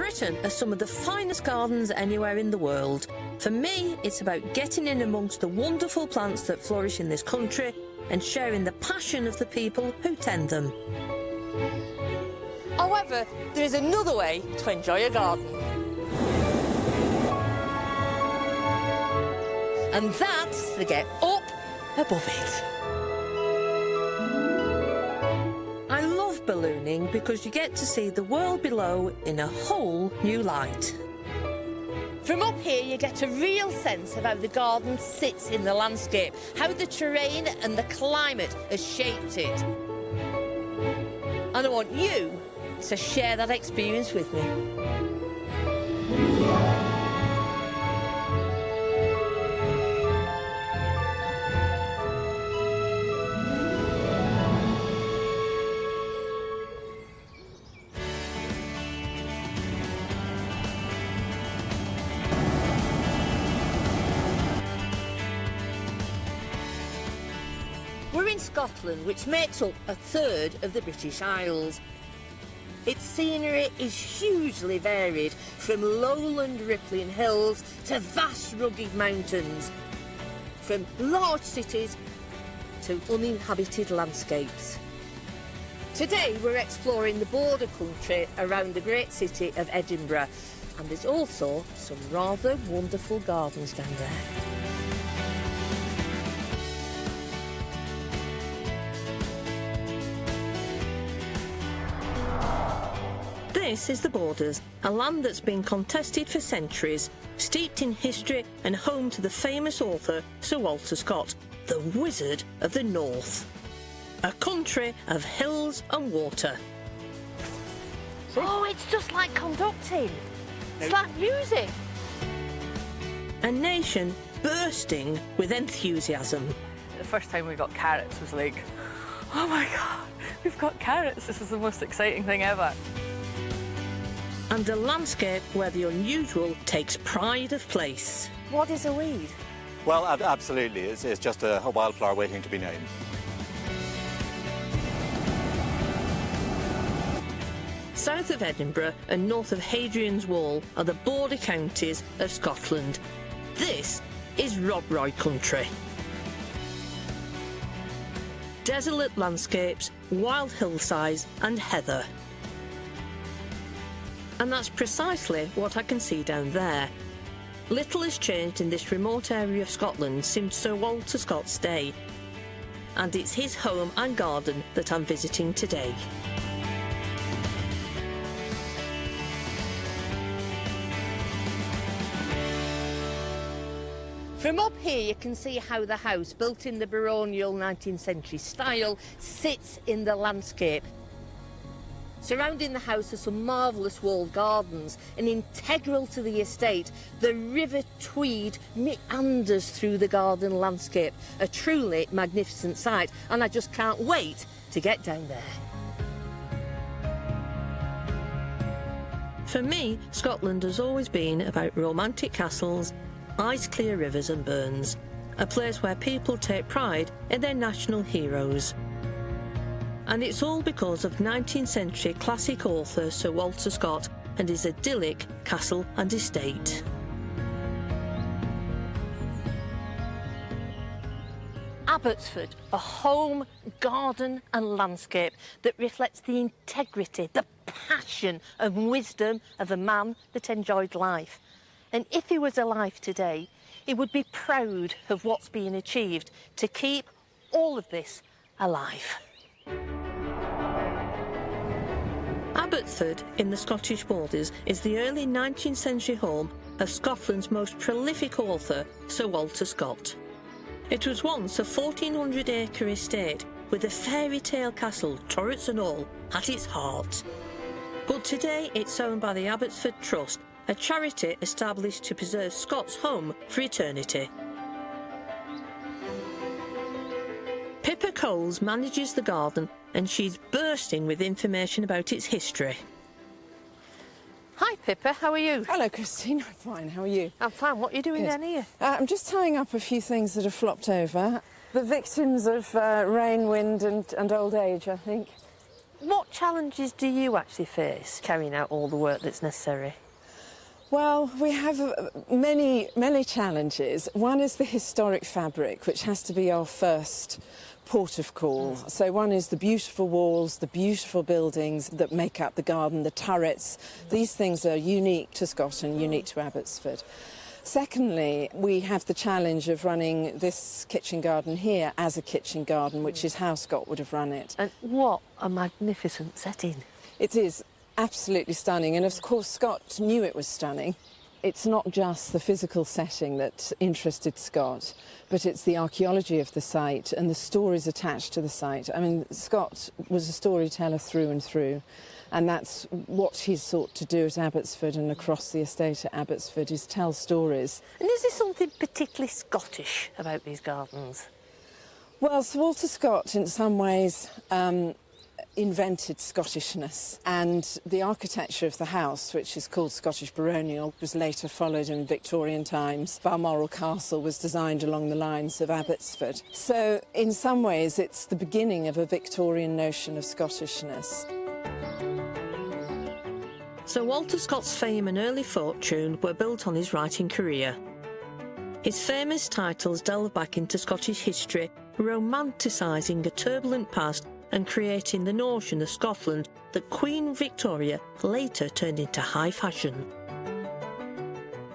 Britain has some of the finest gardens anywhere in the world. For me, it's about getting in amongst the wonderful plants that flourish in this country and sharing the passion of the people who tend them. However, there is another way to enjoy a garden. And that's to get up above it. I love ballooning because you get to see the world below in a whole new light. From up here, you get a real sense of how the garden sits in the landscape, how the terrain and the climate has shaped it. And I want you to share that experience with me. We're in Scotland, which makes up a third of the British Isles. Its scenery is hugely varied, from lowland rippling hills to vast rugged mountains, from large cities to uninhabited landscapes. Today we're exploring the border country around the great city of Edinburgh, and there's also some rather wonderful gardens down there. This is the Borders, a land that's been contested for centuries, steeped in history and home to the famous author Sir Walter Scott, the Wizard of the North. A country of hills and water. Oh, it's just like conducting. It's like music. A nation bursting with enthusiasm. The first time we got carrots was like, oh my God, we've got carrots. This is the most exciting thing ever. And a landscape where the unusual takes pride of place. What is a weed? Well, absolutely. It's just a wildflower waiting to be named. South of Edinburgh and north of Hadrian's Wall are the border counties of Scotland. This is Rob Roy country. Desolate landscapes, wild hillsides and heather. And that's precisely what I can see down there. Little has changed in this remote area of Scotland since Sir Walter Scott's day. And it's his home and garden that I'm visiting today. From up here you can see how the house, built in the baronial 19th century style, sits in the landscape. Surrounding the house are some marvellous walled gardens, and integral to the estate, the River Tweed meanders through the garden landscape. A truly magnificent sight, and I just can't wait to get down there. For me, Scotland has always been about romantic castles, ice-clear rivers and burns, a place where people take pride in their national heroes. And it's all because of 19th century classic author Sir Walter Scott and his idyllic castle and estate. Abbotsford, a home, garden and landscape that reflects the integrity, the passion and wisdom of a man that enjoyed life. And if he was alive today, he would be proud of what's been achieved to keep all of this alive. Abbotsford, in the Scottish Borders, is the early 19th century home of Scotland's most prolific author, Sir Walter Scott. It was once a 1,400-acre estate with a fairy tale castle, turrets and all, at its heart. But today it's owned by the Abbotsford Trust, a charity established to preserve Scott's home for eternity. Pippa Coles manages the garden and she's bursting with information about its history. Hi Pippa, how are you? Hello Christine, I'm fine, how are you? I'm fine, what are you doing Good. down here? I'm just tying up a few things that have flopped over. The victims of rain, wind and old age, I think. What challenges do you actually face carrying out all the work that's necessary? Well, we have many challenges. One is the historic fabric, which has to be our first port of call. So one is the beautiful walls, the beautiful buildings that make up the garden, the turrets. These things are unique to Scotland, unique to Abbotsford. Secondly, we have the challenge of running this kitchen garden here as a kitchen garden, which is how Scott would have run it. And what a magnificent setting. It is absolutely stunning, and of course Scott knew it was stunning. It's not just the physical setting that interested Scott, but it's the archaeology of the site and the stories attached to the site. I mean, Scott was a storyteller through and through, and that's what he's sought to do at Abbotsford and across the estate at Abbotsford, is tell stories. And is there something particularly Scottish about these gardens? Well, Sir Walter Scott, in some ways, invented Scottishness, and the architecture of the house, which is called Scottish baronial, was later followed in Victorian times. Balmoral Castle was designed along the lines of Abbotsford. So in some ways it's the beginning of a Victorian notion of Scottishness. Sir Walter Scott's fame and early fortune were built on his writing career. His famous titles delve back into Scottish history, romanticising a turbulent past and creating the notion of Scotland that Queen Victoria later turned into high fashion.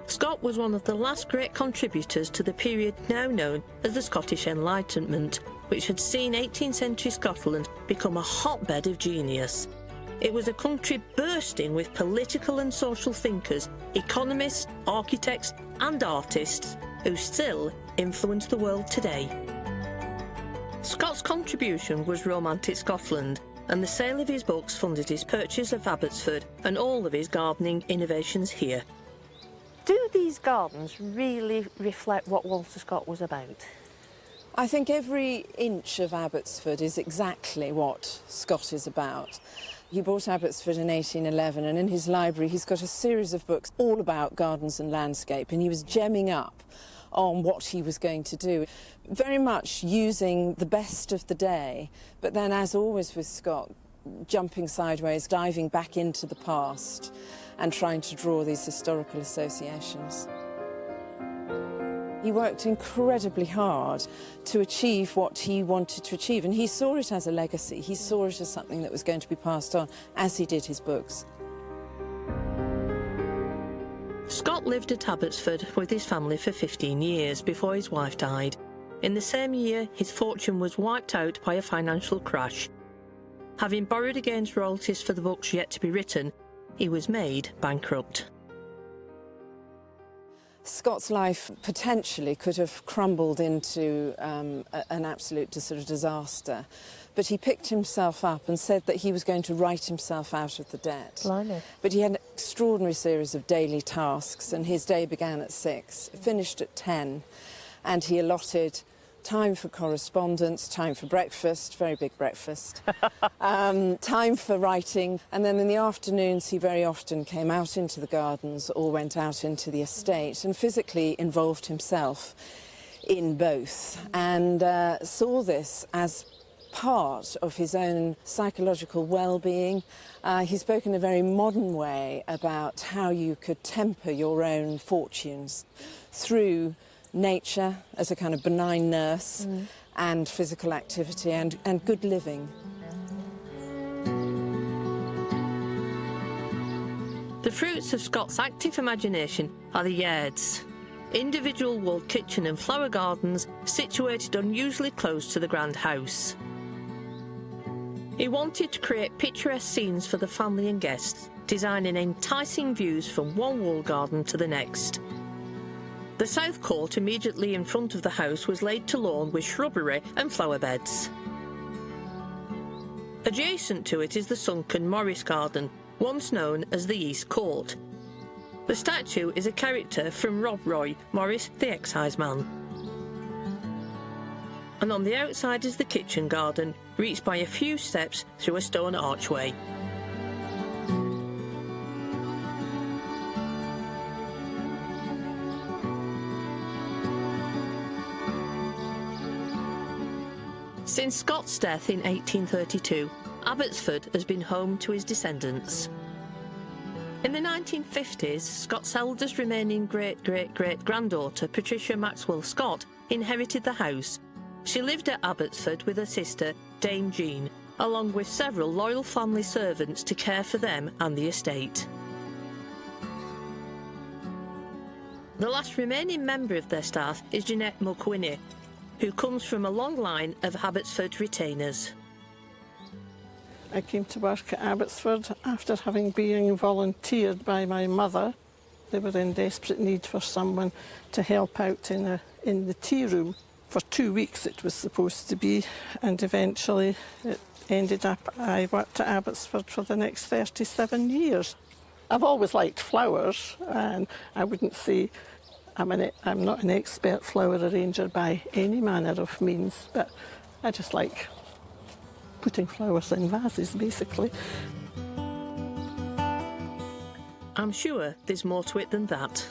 Scott was one of the last great contributors to the period now known as the Scottish Enlightenment, which had seen 18th century Scotland become a hotbed of genius. It was a country bursting with political and social thinkers, economists, architects and artists who still influence the world today. Scott's contribution was Romantic Scotland, and the sale of his books funded his purchase of Abbotsford and all of his gardening innovations here. Do these gardens really reflect what Walter Scott was about? I think every inch of Abbotsford is exactly what Scott is about. He bought Abbotsford in 1811, and in his library he's got a series of books all about gardens and landscape, and he was gemming up on what he was going to do, very much using the best of the day, but then, as always with Scott, jumping sideways, diving back into the past and trying to draw these historical associations. He worked incredibly hard to achieve what he wanted to achieve, and he saw it as a legacy. He saw it as something that was going to be passed on, as he did his books. Scott lived at Abbotsford with his family for 15 years before his wife died. In the same year, his fortune was wiped out by a financial crash. Having borrowed against royalties for the books yet to be written, he was made bankrupt. Scott's life potentially could have crumbled into an absolute sort of disaster, but he picked himself up and said that he was going to write himself out of the debt. Blimey. But he had an extraordinary series of daily tasks, and his day began at 6, finished at 10, and he allotted time for correspondence, time for breakfast, very big breakfast, time for writing, and then in the afternoons he very often came out into the gardens or went out into the estate and physically involved himself in both, and saw this as part of his own psychological well-being. He spoke in a very modern way about how you could temper your own fortunes through nature as a kind of benign nurse, and physical activity and good living. The fruits of Scott's active imagination are the yards, individual walled kitchen and flower gardens situated unusually close to the grand house. He wanted to create picturesque scenes for the family and guests, designing enticing views from one walled garden to the next. The south court immediately in front of the house was laid to lawn with shrubbery and flower beds. Adjacent to it is the sunken Morris Garden, once known as the East Court. The statue is a character from Rob Roy, Morris the Exciseman. And on the outside is the kitchen garden, reached by a few steps through a stone archway. Since Scott's death in 1832, Abbotsford has been home to his descendants. In the 1950s, Scott's eldest remaining great-great-great-granddaughter, Patricia Maxwell Scott, inherited the house. She lived at Abbotsford with her sister, Dame Jean, along with several loyal family servants to care for them and the estate. The last remaining member of their staff is Jeanette McQuinn, who comes from a long line of Abbotsford retainers. I came to work at Abbotsford after having been volunteered by my mother. They were in desperate need for someone to help out in the tea room. For 2 weeks it was supposed to be, and eventually it ended up I worked at Abbotsford for the next 37 years. I've always liked flowers, and I wouldn't say I'm not an expert flower arranger by any manner of means, but I just like putting flowers in vases, basically. I'm sure there's more to it than that.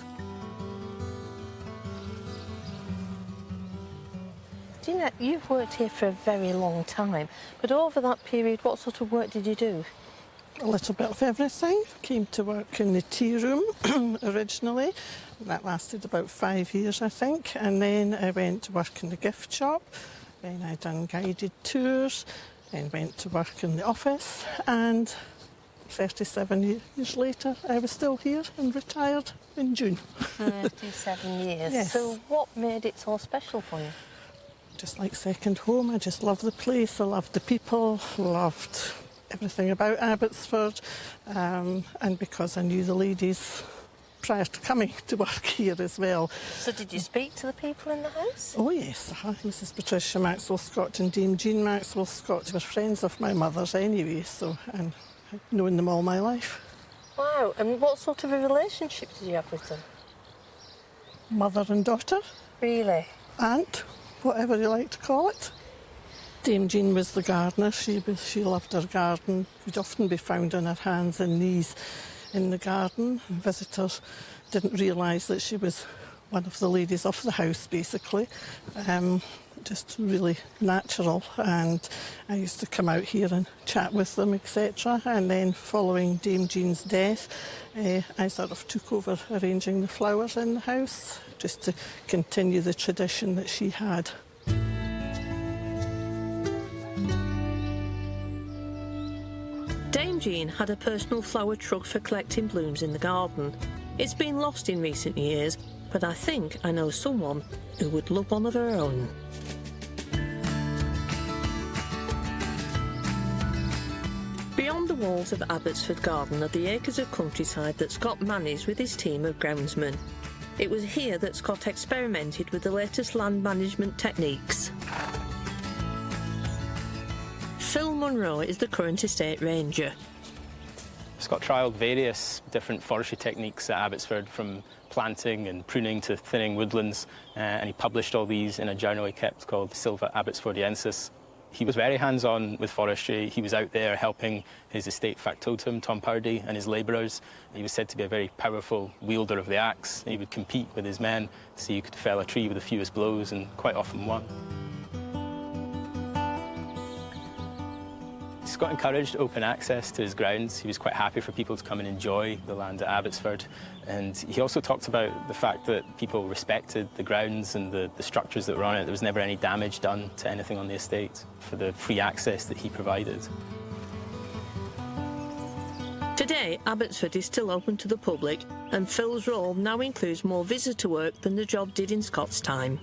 Jeanette, you've worked here for a very long time, but over that period, what sort of work did you do? A little bit of everything. Came to work in the tea room originally. That lasted about 5 years, I think, and then I went to work in the gift shop. Then I done guided tours, then went to work in the office, and 37 years later I was still here and retired in June. 37 years. Yes. So what made it so special for you? Just like second home. I just loved the place, I loved the people, loved everything about Abbotsford, and because I knew the ladies prior to coming to work here as well. So did you speak to the people in the house? Oh yes, Mrs Patricia Maxwell Scott and Dame Jean Maxwell Scott were friends of my mother's anyway, so, and I've known them all my life. Wow, and what sort of a relationship did you have with them? Mother and daughter. Really? Aunt, whatever you like to call it. Dame Jean was the gardener. She loved her garden. She'd often be found on her hands and knees in the garden. Visitors didn't realise that she was one of the ladies of the house, basically. Just really natural, and I used to come out here and chat with them, etc. And then following Dame Jean's death, I sort of took over arranging the flowers in the house, just to continue the tradition that she had. Dame Jean had a personal flower truck for collecting blooms in the garden. It's been lost in recent years, but I think I know someone who would love one of her own. Beyond the walls of Abbotsford Garden are the acres of countryside that Scott managed with his team of groundsmen. It was here that Scott experimented with the latest land management techniques. Phil Munro is the current estate ranger. Scott trialled various different forestry techniques at Abbotsford, from planting and pruning to thinning woodlands, and he published all these in a journal he kept called Silva Abbotsfordiensis. He was very hands-on with forestry. He was out there helping his estate factotum, Tom Purdy, and his labourers. He was said to be a very powerful wielder of the axe. He would compete with his men to see who could fell a tree with the fewest blows, and quite often won. Scott encouraged open access to his grounds. He was quite happy for people to come and enjoy the land at Abbotsford. And he also talked about the fact that people respected the grounds and the structures that were on it. There was never any damage done to anything on the estate for the free access that he provided. Today, Abbotsford is still open to the public, and Phil's role now includes more visitor work than the job did in Scott's time.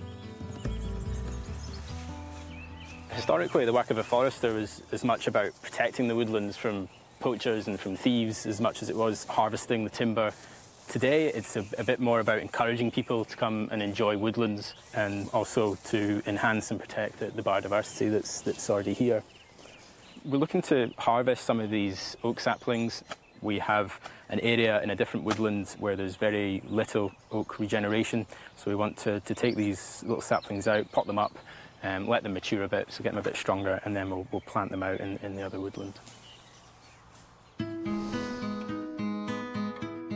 Historically, the work of a forester was as much about protecting the woodlands from poachers and from thieves as much as it was harvesting the timber. Today, it's a bit more about encouraging people to come and enjoy woodlands, and also to enhance and protect the biodiversity that's already here. We're looking to harvest some of these oak saplings. We have an area in a different woodland where there's very little oak regeneration, so we want to take these little saplings out, pot them up, let them mature a bit, so get them a bit stronger, and then we'll plant them out in the other woodland.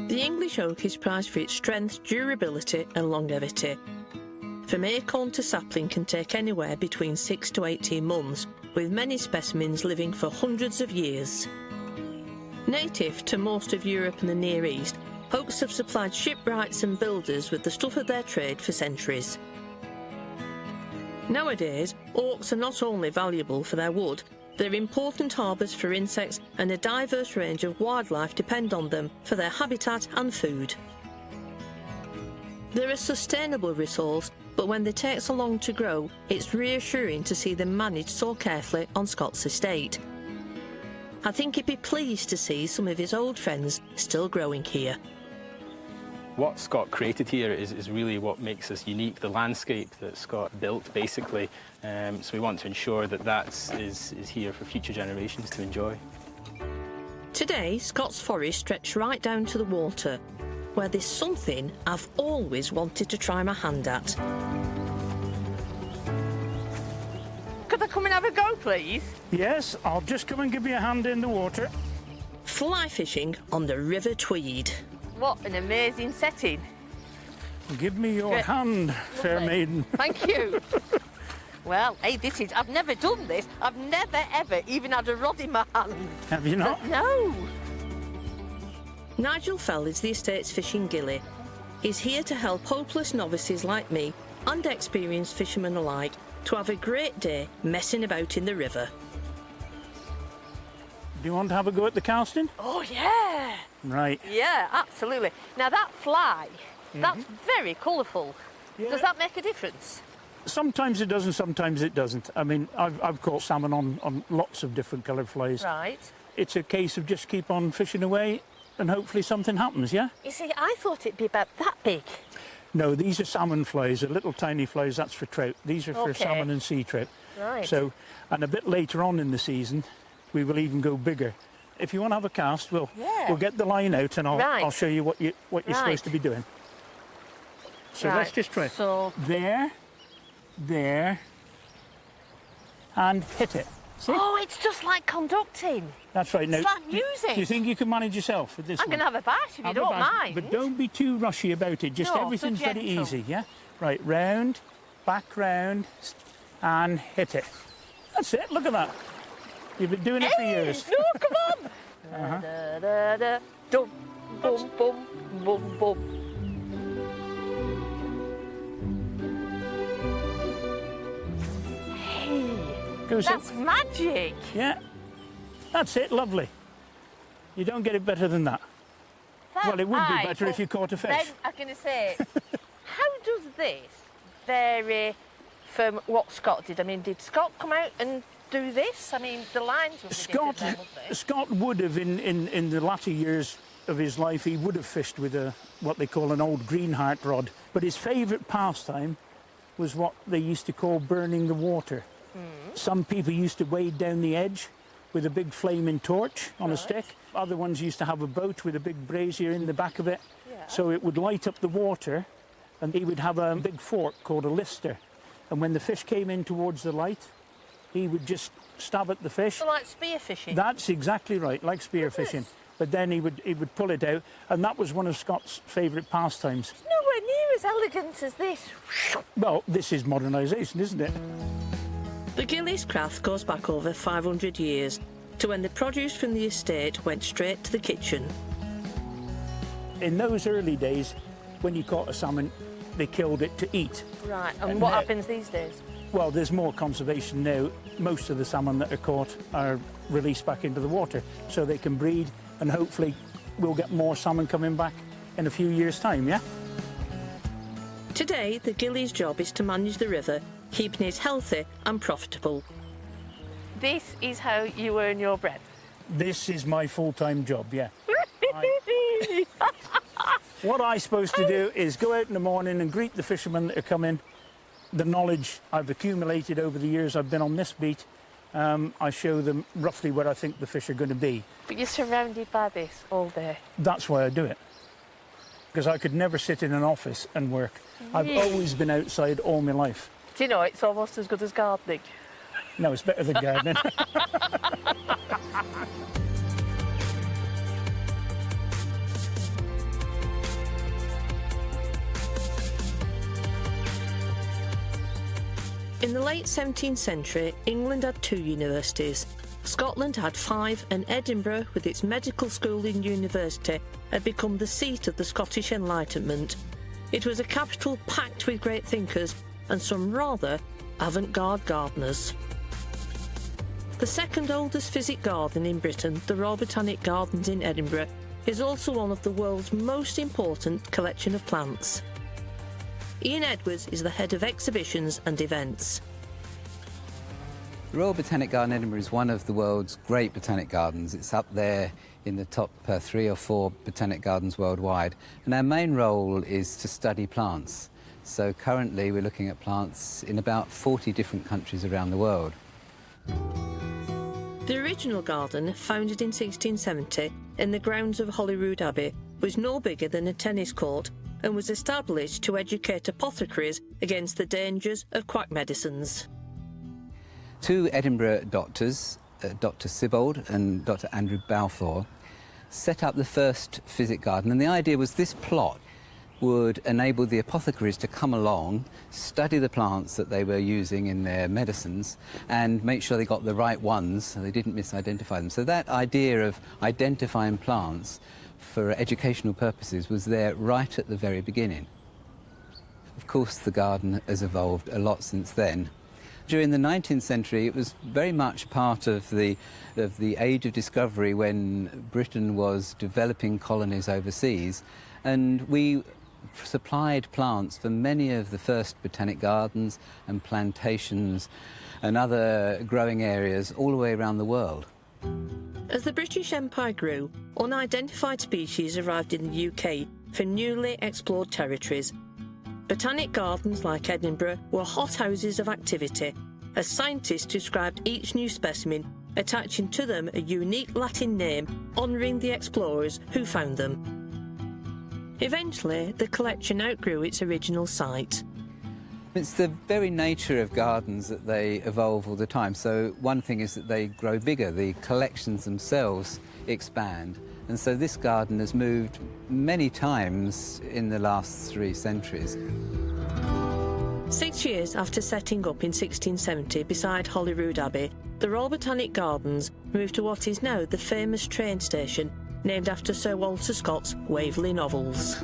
The English oak is prized for its strength, durability and longevity. From acorn to sapling can take anywhere between 6 to 18 months, with many specimens living for hundreds of years. Native to most of Europe and the Near East, oaks have supplied shipwrights and builders with the stuff of their trade for centuries. Nowadays, oaks are not only valuable for their wood, they're important harbours for insects, and a diverse range of wildlife depend on them for their habitat and food. They're a sustainable resource, but when they take so long to grow, it's reassuring to see them managed so carefully on Scott's estate. I think he'd be pleased to see some of his old friends still growing here. What Scott created here is really what makes us unique, the landscape that Scott built, basically. So we want to ensure that is here for future generations to enjoy. Today, Scott's forest stretched right down to the water, where there's something I've always wanted to try my hand at. Could I come and have a go, please? Yes, I'll just come and give you a hand in the water. Fly fishing on the River Tweed. What an amazing setting. Give me your hand, fair maiden. Thank you. Well, hey, I've never done this. I've never, ever even had a rod in my hand. Have you not? No. Nigel Fell is the estate's fishing gilly. He's here to help hopeless novices like me and experienced fishermen alike to have a great day messing about in the river. Do you want to have a go at the casting? Oh, yeah. Right. Yeah, absolutely. Now, that fly, that's very colourful. Yeah. Does that make a difference? Sometimes it does and sometimes it doesn't. I mean, I've caught salmon on lots of different coloured flies. Right. It's a case of just keep on fishing away and hopefully something happens, yeah? You see, I thought it'd be about that big. No, these are salmon flies, they're little tiny flies, that's for trout. These are for Okay. salmon and sea trout. Right. So, and a bit later on in the season, we will even go bigger. If you want to have a cast, we'll get the line out and I'll show you what you're supposed to be doing. So let's just try. So There, and hit it. See? oh, it's just like conducting. That's right. Now, It's like music. do you think you can manage yourself with this I'm one? going to have a bite if you Have a don't bite, mind. But don't be too rushy about it. Just No, so everything's very gentle. easy, yeah? Right, round, back round, and hit it. That's it, look at that. You've been doing it for years. No, come on. Da, da, da, dum, bum, bum, bum, bum. Hey, Goes that's up. magic. Yeah, that's it, lovely. You don't get it better than that. Well, it would be better if you caught a fish. Then I'm going to say, how does this vary from what Scott did? I mean, did Scott come out and do this? I mean, the lines would be different then, wouldn't they? Scott would have, in the latter years of his life, he would have fished with what they call an old greenheart rod. But his favourite pastime was what they used to call burning the water. Some people used to wade down the edge with a big flaming torch on a stick. Other ones used to have a boat with a big brazier in the back of it. Yeah. So it would light up the water, and he would have a big fork called a lister. And when the fish came in towards the light, he would just stab at the fish. So like spear fishing? That's exactly right, like spear fishing. But then he would pull it out, and that was one of Scott's favourite pastimes. It's nowhere near as elegant as this. Well, this is modernisation, isn't it? The gillies craft goes back over 500 years to when the produce from the estate went straight to the kitchen. In those early days, when you caught a salmon, they killed it to eat. Right, and And what now- happens these days? Well, there's more conservation now. Most of the salmon that are caught are released back into the water so they can breed, and hopefully we'll get more salmon coming back in a few years' time, yeah? Today, the gillies' job is to manage the river, keeping it healthy and profitable. This is how you earn your bread. This is my full-time job, yeah. What I'm supposed to do is go out in the morning and greet the fishermen that are coming. The knowledge I've accumulated over the years I've been on this beat, I show them roughly where I think the fish are going to be. But you're surrounded by this all day. That's why I do it. Because I could never sit in an office and work. I've always been outside all my life. Do you know, it's almost as good as gardening. No, it's better than gardening. In the late 17th century, England had 2 universities. Scotland had 5, and Edinburgh, with its medical school and university, had become the seat of the Scottish Enlightenment. It was a capital packed with great thinkers and some rather avant-garde gardeners. The second oldest physic garden in Britain, the Royal Botanic Gardens in Edinburgh, is also one of the world's most important collection of plants. Ian Edwards is the head of exhibitions and events. The Royal Botanic Garden Edinburgh is one of the world's great botanic gardens. It's up there in the top 3 or 4 botanic gardens worldwide. And our main role is to study plants. So currently we're looking at plants in about 40 different countries around the world. The original garden, founded in 1670 in the grounds of Holyrood Abbey, was no bigger than a tennis court and was established to educate apothecaries against the dangers of quack medicines. 2 Edinburgh doctors, Dr. Sibbald and Dr. Andrew Balfour, set up the first physic garden, and the idea was this plot would enable the apothecaries to come along, study the plants that they were using in their medicines, and make sure they got the right ones so they didn't misidentify them. So that idea of identifying plants for educational purposes was there right at the very beginning. Of course, the garden has evolved a lot since then. During the 19th century, it was very much part of the age of discovery when Britain was developing colonies overseas, and we supplied plants for many of the first botanic gardens and plantations and other growing areas all the way around the world. As the British Empire grew, unidentified species arrived in the UK for newly explored territories. Botanic gardens like Edinburgh were hothouses of activity, as scientists described each new specimen, attaching to them a unique Latin name honouring the explorers who found them. Eventually, the collection outgrew its original site. It's the very nature of gardens that they evolve all the time. So one thing is that they grow bigger, the collections themselves expand. And so this garden has moved many times in the last 3 centuries. 6 years after setting up in 1670 beside Holyrood Abbey, the Royal Botanic Gardens moved to what is now the famous train station, named after Sir Walter Scott's Waverley novels.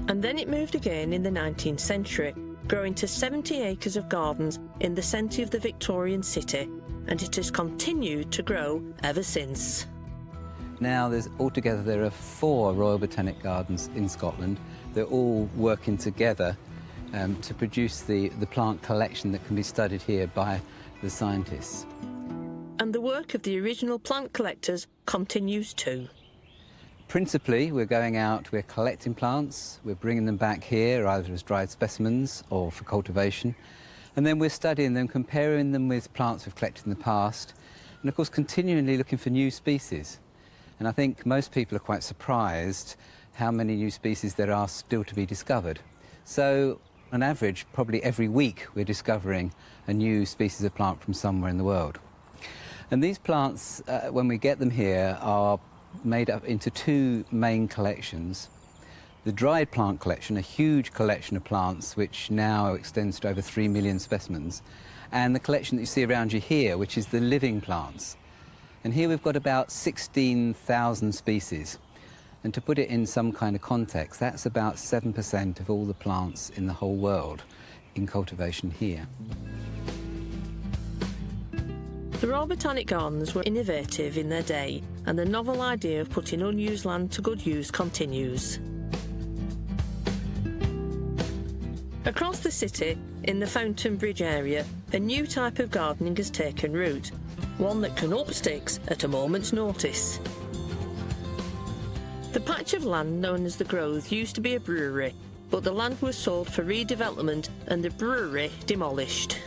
And then it moved again in the 19th century, growing to 70 acres of gardens in the centre of the Victorian city, and it has continued to grow ever since. Now, altogether there are 4 Royal Botanic Gardens in Scotland. They're all working together to produce the plant collection that can be studied here by the scientists. And the work of the original plant collectors continues too. Principally, we're going out, we're collecting plants, we're bringing them back here either as dried specimens or for cultivation, and then we're studying them, comparing them with plants we've collected in the past, and of course continually looking for new species. And I think most people are quite surprised how many new species there are still to be discovered. So, on average, probably every week we're discovering a new species of plant from somewhere in the world. And these plants, when we get them here, are made up into 2 main collections. The dried plant collection, a huge collection of plants which now extends to over 3 million specimens, and the collection that you see around you here, which is the living plants. And here we've got about 16,000 species. And to put it in some kind of context, that's about 7% of all the plants in the whole world in cultivation here. The Royal Botanic Gardens were innovative in their day, and the novel idea of putting unused land to good use continues. Across the city, in the Fountain Bridge area, a new type of gardening has taken root, one that can up sticks at a moment's notice. The patch of land known as the Grove used to be a brewery, but the land was sold for redevelopment and the brewery demolished.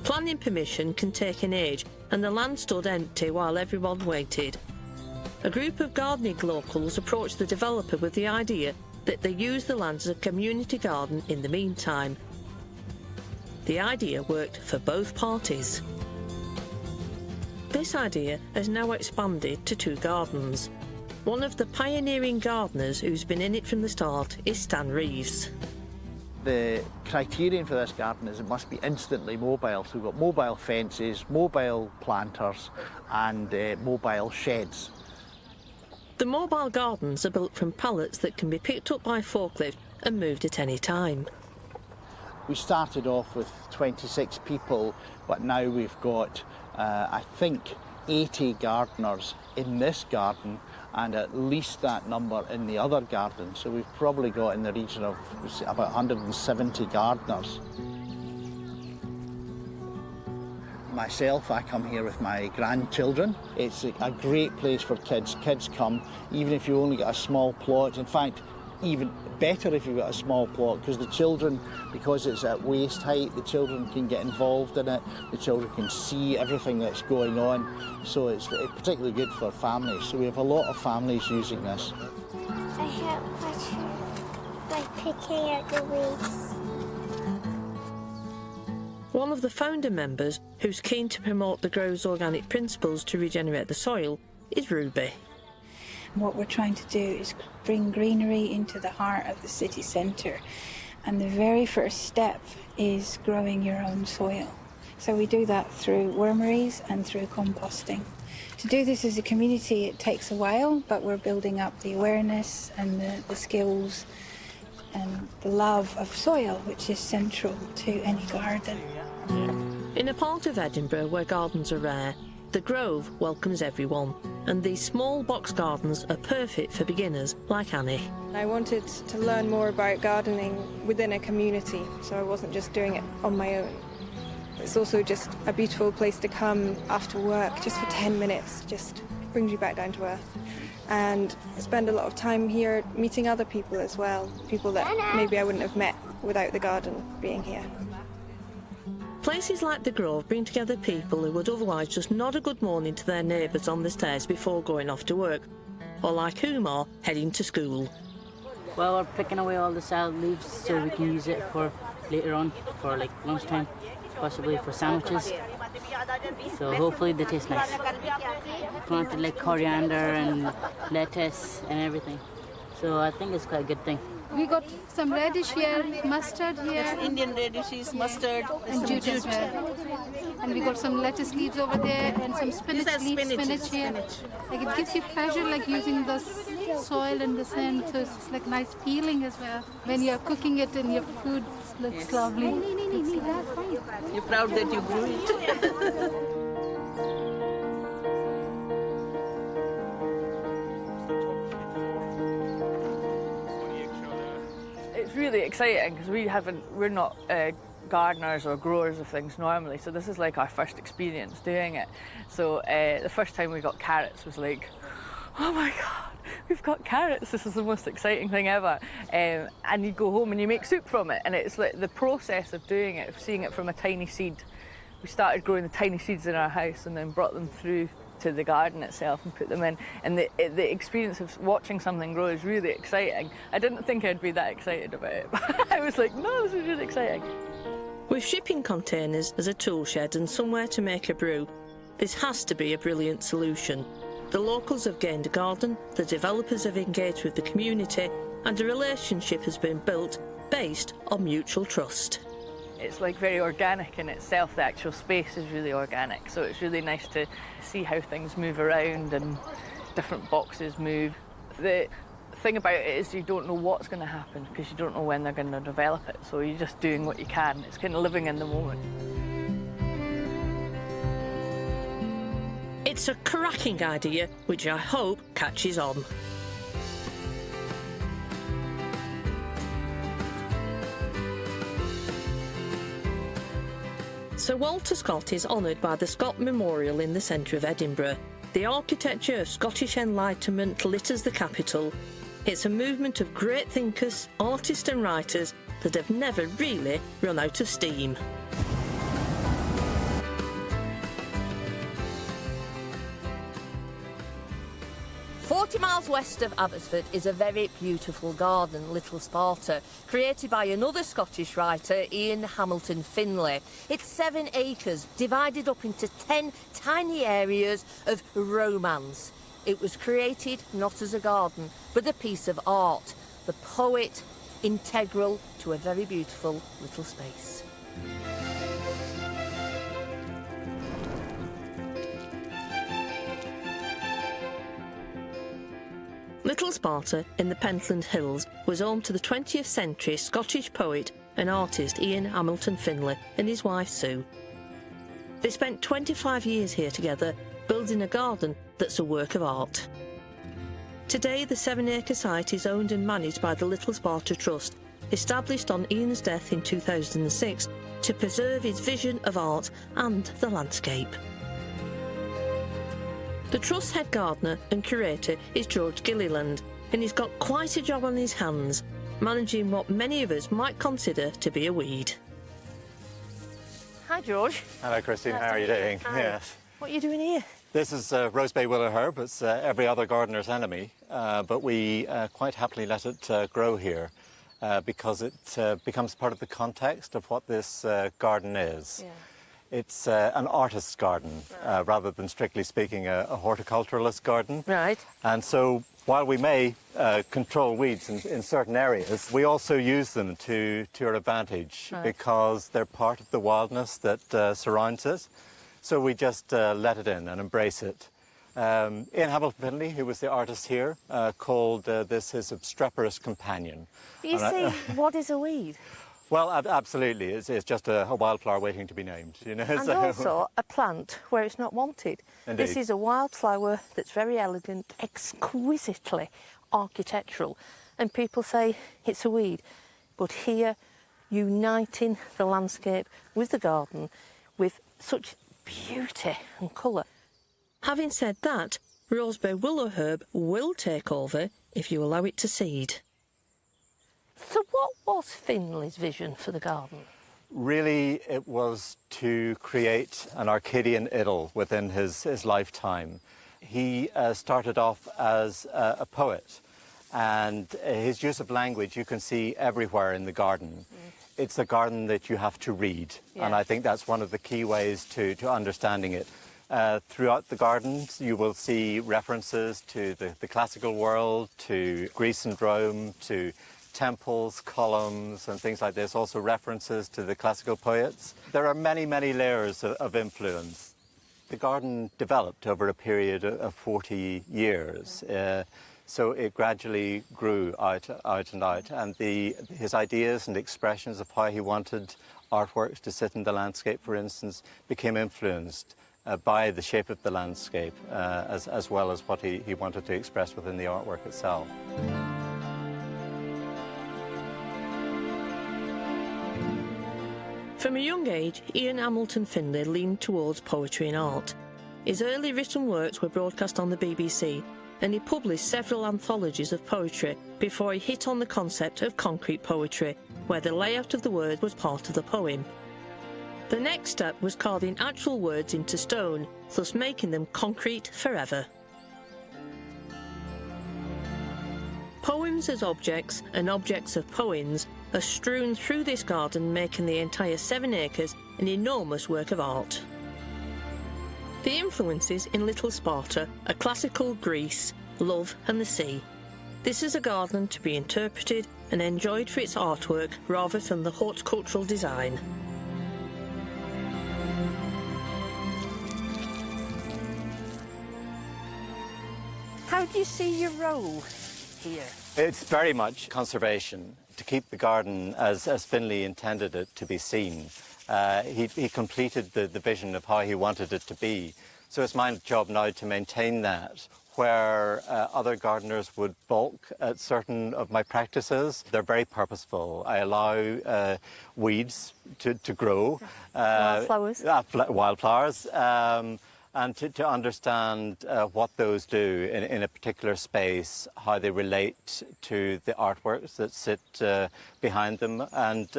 Planning permission can take an age, and the land stood empty while everyone waited. A group of gardening locals approached the developer with the idea that they use the land as a community garden in the meantime. The idea worked for both parties. This idea has now expanded to 2 gardens. One of the pioneering gardeners who's been in it from the start is Stan Reeves. The criterion for this garden is it must be instantly mobile. So we've got mobile fences, mobile planters and mobile sheds. The mobile gardens are built from pallets that can be picked up by forklift and moved at any time. We started off with 26 people, but now we've got, I think, 80 gardeners in this garden and at least that number in the other garden. So we've probably got in the region of about 170 gardeners. Myself, I come here with my grandchildren. It's a great place for kids. Kids come, even if you only got a small plot. In fact, even better if you've got a small plot, because the children, because it's at waist height, the children can get involved in it, the children can see everything that's going on, so it's particularly good for families. So we have a lot of families using this. I help by picking out the weeds. One of the founder members who's keen to promote the Grove's organic principles to regenerate the soil is Ruby. What we're trying to do is bring greenery into the heart of the city centre, and the very first step is growing your own soil. So we do that through wormeries and through composting. To do this as a community it takes a while, but we're building up the awareness and the skills and the love of soil, which is central to any garden. In a part of Edinburgh where gardens are rare, the Grove welcomes everyone, and these small box gardens are perfect for beginners like Annie. I wanted to learn more about gardening within a community, so I wasn't just doing it on my own. It's also just a beautiful place to come after work, just for 10 minutes, just brings you back down to earth. And I spend a lot of time here meeting other people as well, people that maybe I wouldn't have met without the garden being here. Places like the Grove bring together people who would otherwise just nod a good morning to their neighbours on the stairs before going off to work, or like Umar heading to school. Well, we're picking away all the salad leaves so we can use it for later on, for like lunchtime, possibly for sandwiches. So hopefully they taste nice. Planted like coriander and lettuce and everything. So I think it's quite a good thing. We got some radish here, mustard here. Yes, Indian radishes, mustard, and jute as well. And we got some lettuce leaves over there and some spinach leaves, here. Like it gives you pleasure, like using the soil and the sand, so it's like nice feeling as well. When you're cooking it and your food looks lovely. You're proud that you grew it. It's really exciting because we're not gardeners or growers of things normally, so this is like our first experience doing it. So the first time we got carrots was like, oh my god, we've got carrots, this is the most exciting thing ever. And you go home and you make soup from it, and it's like the process of doing it, of seeing it from a tiny seed. We started growing the tiny seeds in our house and then brought them through to the garden itself and put them in, and the experience of watching something grow is really exciting. I didn't think I'd be that excited about it, but I was like, no, this is really exciting. With shipping containers as a tool shed and somewhere to make a brew, this has to be a brilliant solution. The locals have gained a garden, the developers have engaged with the community, and a relationship has been built based on mutual trust. It's like very organic in itself. The actual space is really organic, so it's really nice to see how things move around and different boxes move. The thing about it is you don't know what's going to happen because you don't know when they're going to develop it, so you're just doing what you can. It's kind of living in the moment. It's a cracking idea which I hope catches on. Sir Walter Scott is honoured by the Scott Memorial in the centre of Edinburgh. The architecture of Scottish Enlightenment litters the capital. It's a movement of great thinkers, artists and writers that have never really run out of steam. 40 miles west of Abbotsford is a very beautiful garden, Little Sparta, created by another Scottish writer, Ian Hamilton Finlay. It's 7 acres, divided up into 10 tiny areas of romance. It was created not as a garden, but a piece of art. The poet, integral to a very beautiful little space. Little Sparta in the Pentland Hills was home to the 20th century Scottish poet and artist Ian Hamilton Finlay and his wife Sue. They spent 25 years here together, building a garden that's a work of art. Today, the 7-acre site is owned and managed by the Little Sparta Trust, established on Ian's death in 2006 to preserve his vision of art and the landscape. The Trust's head gardener and curator is George Gilliland, and he's got quite a job on his hands, managing what many of us might consider to be a weed. Hi, George. Hello, Christine. How are you doing? Hi. Yes. What are you doing here? This is Rose Bay Willow Herb. It's every other gardener's enemy, but we quite happily let it grow here because it becomes part of the context of what this garden is. Yeah. It's an artist's garden, rather than strictly speaking a horticulturalist garden. Right. And so while we may control weeds in certain areas, we also use them to our advantage because they're part of the wildness that surrounds us. So we just let it in and embrace it. Ian Hamilton Finlay, who was the artist here, called this his obstreperous companion. You see, what is a weed? Well, absolutely. It's just a wildflower waiting to be named, you know. And also a plant where it's not wanted. Indeed. This is a wildflower that's very elegant, exquisitely architectural. And people say it's a weed. But here, uniting the landscape with the garden with such beauty and colour. Having said that, Rose Bay Willow Herb will take over if you allow it to seed. So what was Finlay's vision for the garden? Really, it was to create an Arcadian idyll within his lifetime. He started off as a poet, and his use of language you can see everywhere in the garden. It's a garden that you have to read, and I think that's one of the key ways to understanding it. Throughout the gardens, you will see references to the classical world, to Greece and Rome, to temples, columns, and things like this, also references to the classical poets. There are many, many layers of influence. The garden developed over a period of 40 years, so it gradually grew out, and his ideas and expressions of how he wanted artworks to sit in the landscape, for instance, became influenced by the shape of the landscape, as well as what he wanted to express within the artwork itself. From a young age, Ian Hamilton Finlay leaned towards poetry and art. His early written works were broadcast on the BBC, and he published several anthologies of poetry before he hit on the concept of concrete poetry, where the layout of the word was part of the poem. The next step was carving actual words into stone, thus making them concrete forever. Poems as objects and objects of poems are strewn through this garden, making the entire 7 acres an enormous work of art. The influences in Little Sparta are classical Greece, love and the sea. This is a garden to be interpreted and enjoyed for its artwork rather than the horticultural design. How do you see your role here? It's very much conservation, to keep the garden as Finlay intended it to be seen. He completed the vision of how he wanted it to be. So it's my job now to maintain that. Where other gardeners would balk at certain of my practices, they're very purposeful. I allow weeds to grow. Wildflowers. Wildflowers. And to understand what those do in a particular space, how they relate to the artworks that sit behind them. And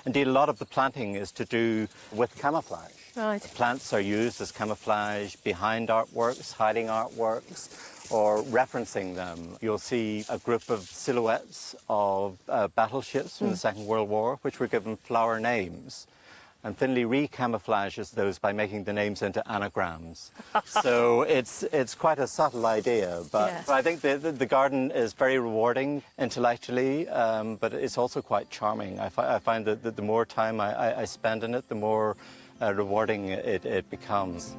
indeed, a lot of the planting is to do with camouflage. Right. Plants are used as camouflage behind artworks, hiding artworks, or referencing them. You'll see a group of silhouettes of battleships from the Second World War, which were given flower names. And Finlay re-camouflages those by making the names into anagrams. So it's quite a subtle idea, but Yeah. I think the garden is very rewarding intellectually, but it's also quite charming. I find that the more time I spend in it, the more rewarding it becomes.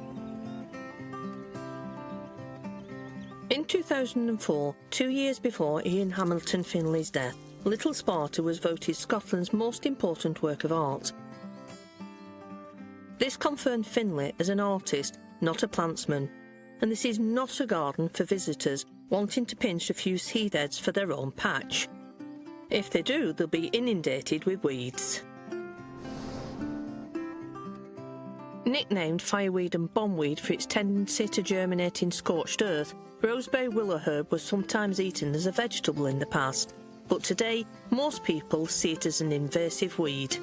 In 2004, 2 years before Ian Hamilton Finlay's death, Little Sparta was voted Scotland's most important work of art. This confirmed Finlay as an artist, not a plantsman, and this is not a garden for visitors wanting to pinch a few seed heads for their own patch. If they do, they'll be inundated with weeds. Nicknamed fireweed and bombweed for its tendency to germinate in scorched earth, roseberry willow herb was sometimes eaten as a vegetable in the past, but today most people see it as an invasive weed.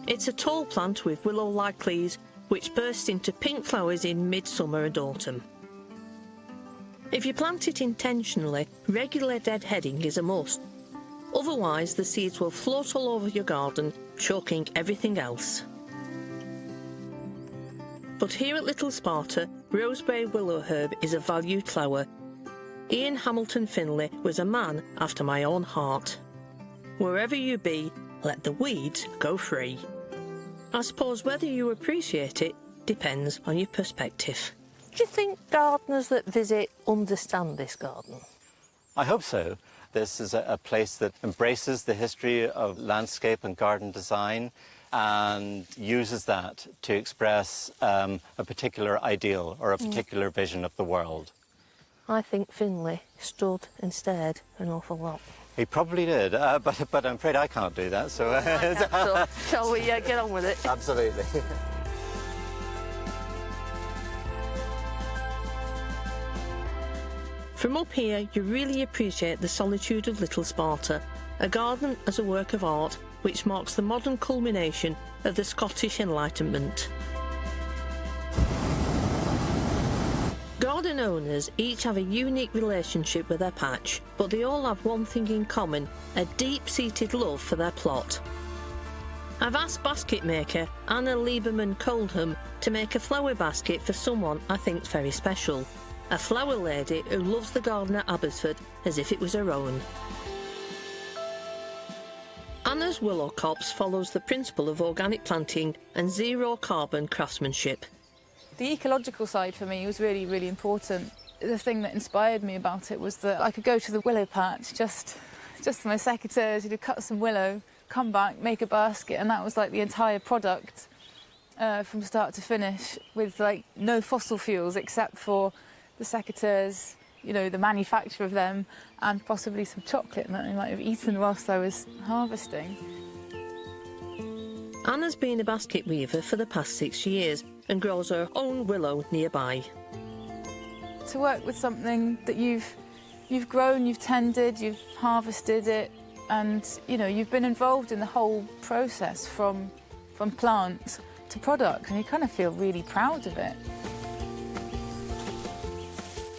It's a tall plant with willow-like leaves which burst into pink flowers in midsummer and autumn. If you plant it intentionally, regular deadheading is a must. Otherwise, the seeds will float all over your garden, choking everything else. But here at Little Sparta, roseberry willow herb is a valued flower. Ian Hamilton Finlay was a man after my own heart. Wherever you be, let the weeds go free. I suppose whether you appreciate it depends on your perspective. Do you think gardeners that visit understand this garden? I hope so. This is a place that embraces the history of landscape and garden design and uses that to express a particular ideal or a particular vision of the world. I think Finlay stood and stared an awful lot. He probably did, but I'm afraid I can't do that, so... So shall we get on with it? Absolutely. From up here, you really appreciate the solitude of Little Sparta, a garden as a work of art which marks the modern culmination of the Scottish Enlightenment. Garden owners each have a unique relationship with their patch, but they all have one thing in common, a deep-seated love for their plot. I've asked basket maker Anna Lieberman Coldham to make a flower basket for someone I think's very special, a flower lady who loves the garden at Abbotsford as if it was her own. Anna's willow copse follows the principle of organic planting and zero-carbon craftsmanship. The ecological side for me was really, really important. The thing that inspired me about it was that I could go to the willow patch, just for my secateurs, cut some willow, come back, make a basket, and that was like the entire product from start to finish, with like no fossil fuels except for the secateurs, the manufacture of them, and possibly some chocolate that I might have eaten whilst I was harvesting. Anna's been a basket weaver for the past 6 years and grows her own willow nearby. To work with something that you've grown, you've tended, you've harvested it, and you've been involved in the whole process from plant to product, and you kind of feel really proud of it.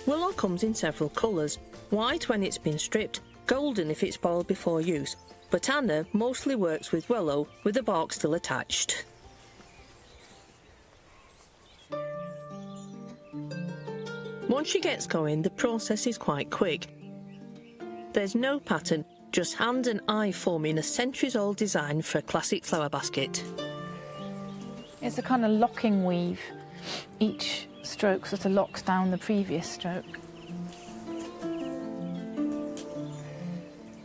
Willow comes in several colours, white when it's been stripped, golden if it's boiled before use, but Anna mostly works with willow with the bark still attached. Once she gets going, the process is quite quick. There's no pattern, just hand and eye forming a centuries-old design for a classic flower basket. It's a kind of locking weave. Each stroke sort of locks down the previous stroke.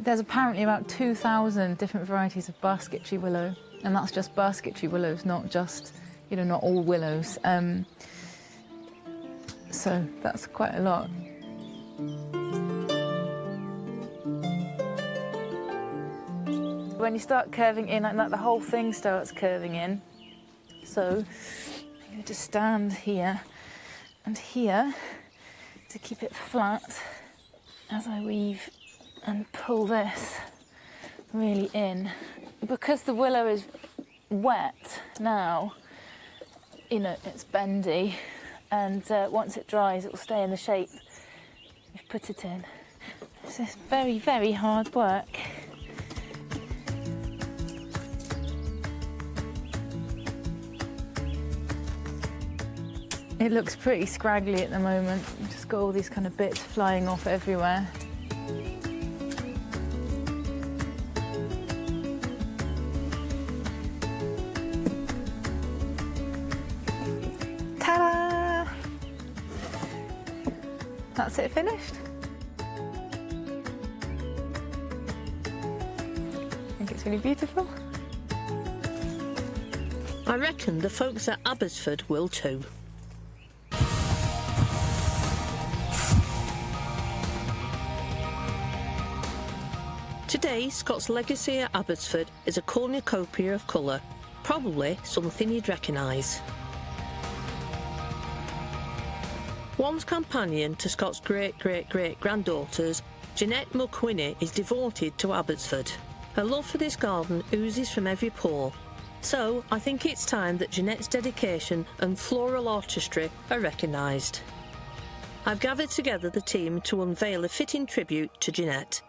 There's apparently about 2,000 different varieties of basketry willow, and that's just basketry willows, not just, not all willows. So that's quite a lot. When you start curving in, like the whole thing starts curving in. So I'm going to stand here and here to keep it flat as I weave and pull this really in. Because the willow is wet now, it's bendy, and once it dries it will stay in the shape you've put it in. So it's very, very hard work. It looks pretty scraggly at the moment. We've just got all these kind of bits flying off everywhere. Ta-da! That's it finished. I think it's really beautiful. I reckon the folks at Abbotsford will too. Today, Scott's legacy at Abbotsford is a cornucopia of colour, probably something you'd recognise. Once companion to Scott's great-great-great-granddaughters, Jeanette McQuinn is devoted to Abbotsford. Her love for this garden oozes from every pore. So, I think it's time that Jeanette's dedication and floral artistry are recognised. I've gathered together the team to unveil a fitting tribute to Jeanette.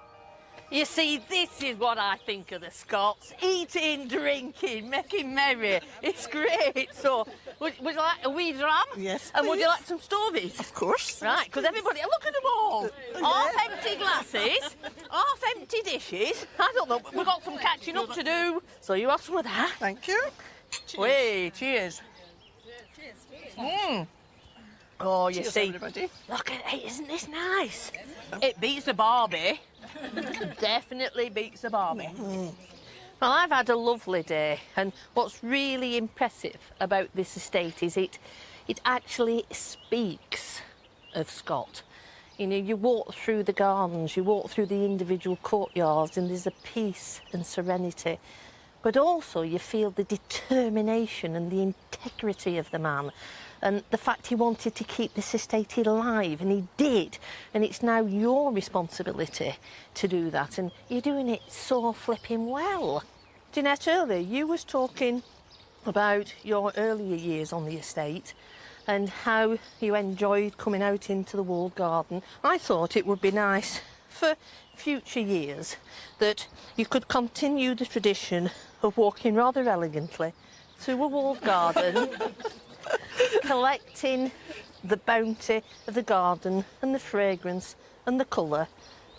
You see, this is what I think of the Scots. Eating, drinking, making merry. It's great. So, would you like a wee dram? Yes, And would you please. like some stovies? Of course. Right, because everybody, look at them all. Half empty glasses, half empty dishes. I don't know, we've got some catching up to do. So you have some of that. Thank you. Wait, cheers. Oh, you Cheers, see, everybody. look at it, isn't this nice? It beats a Barbie. Definitely beats a Barbie. Well, I've had a lovely day, and what's really impressive about this estate is it actually speaks of Scott. You know, you walk through the gardens, you walk through the individual courtyards, and there's a peace and serenity. But also you feel the determination and the integrity of the man, and the fact he wanted to keep this estate alive, and he did. And it's now your responsibility to do that, and you're doing it so flipping well. Jeanette, earlier you was talking about your earlier years on the estate and how you enjoyed coming out into the walled garden. I thought it would be nice for future years that you could continue the tradition of walking rather elegantly through a walled garden, collecting the bounty of the garden and the fragrance and the colour,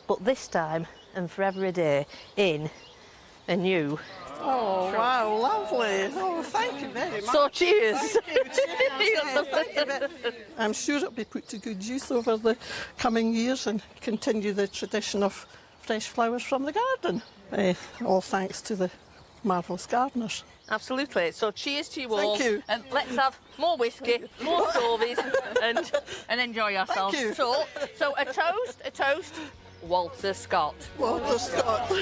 but this time and forever a day in a new. Oh, wow, lovely. Oh, thank you very much. So cheers. Thank you. I'm sure it'll be put to good use over the coming years and continue the tradition of fresh flowers from the garden. All thanks to the marvellous gardeners. Absolutely. So cheers to you all. Thank you. And let's have more whiskey, more stovies, and enjoy ourselves. Thank you. So a toast, Walter Scott. Walter Scott.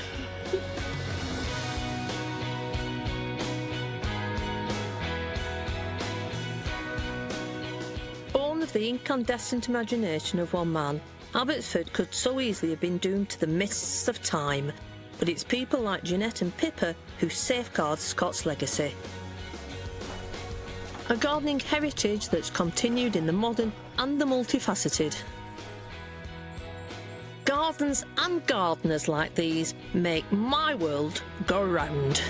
Born of the incandescent imagination of one man, Abbotsford could so easily have been doomed to the mists of time. But it's people like Jeanette and Pippa who safeguard Scott's legacy. A gardening heritage that's continued in the modern and the multifaceted. Gardens and gardeners like these make my world go round.